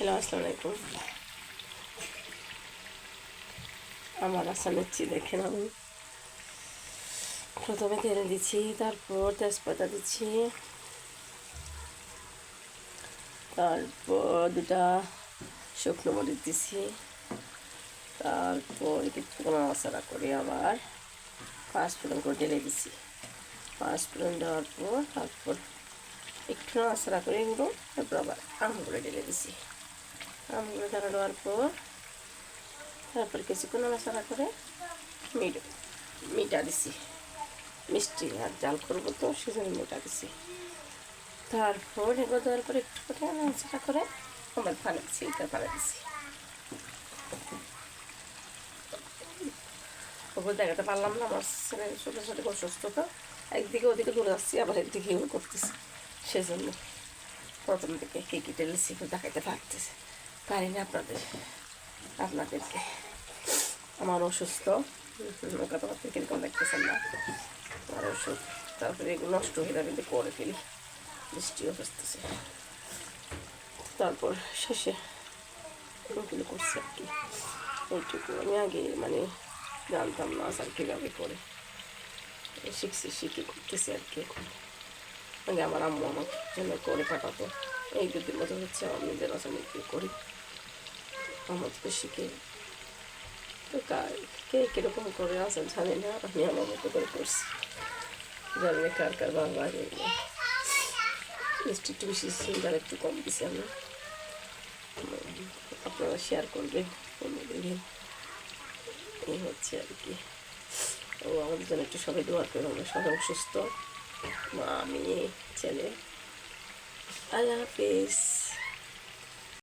Hello, আসসালামু আলাইকুম। আমার আশা নিচ্ছি, দেখেন আমি প্রথমে তেল দিচ্ছি, তারপর তেজপাতা দিচ্ছি, তারপর দুটা শুকনো মরিচ দিচ্ছি, তারপর কিছুক্ষণ নাড়াচাড়া করে আবার পাঁচফোড়ন করে ঢেলে দিচ্ছি। পাঁচফোড়ন দেওয়ার পর তারপর একটু নাড়াচাড়া করে এগুলো, তারপর আবার আমগুলো ঢেলে দিচ্ছি। আমগুলো ঢালা দেওয়ার পর তারপর কিছুক্ষণ নাড়াচাড়া করে মিঠা দিছি, মিষ্টি আর জাল করবো তো সেজন্য মিঠা দিছি। তারপর এগুলো দেওয়ার পর একটু করে নাড়াচাড়া করে আবার পানি দিচ্ছি, এটা পানি দিচ্ছি। ওপর দেখাতে পারলাম না, আমার ছেলে ছোটো ছোটো অসুস্থ, তো একদিকে ওদিকে দূরে যাচ্ছি, আবার একদিকে এগুলো করতেছি, সেজন্য প্রথম দিকে কী কী টেলেছি দেখাতে পারিনি আপনাদেরকে। আমার অসুস্থ, কথাবার্তা কিরকম দেখতেছেন না, আমার ওষুধ। তারপরে এগুলো নষ্ট হয়ে যাবে কিন্তু করে ফেলি, বৃষ্টিও হচ্ছে। তারপর শেষে ওগুলো করছি আর কি। ওইটুকু আমি আগে জানতাম না আচার কীভাবে করে, শিখে করতেছি আর কি। এখন আগে আমার আম্মু আমার জন্য করে পাঠাতো, এই দুদিন মতো হচ্ছে আমি নিজের আচার নিজে করি, আমার থেকে শিখে। তো কে কীরকম করে আচার জানি না, আমি আমার মতো করে করছি। জানি না কার কার ভালো লাগে, মিষ্টি একটু বেশি সিঙ্গার একটু কম দিছি আমি। আপনারা শেয়ার করবেন অন্যদিন, এই হচ্ছে আর কি। ও আমাদের জন্য একটু সবাই দোয়া করে, আমরা সবাই অসুস্থ, মা, আমি, ছেলে। আল্লাহ হাফিজ।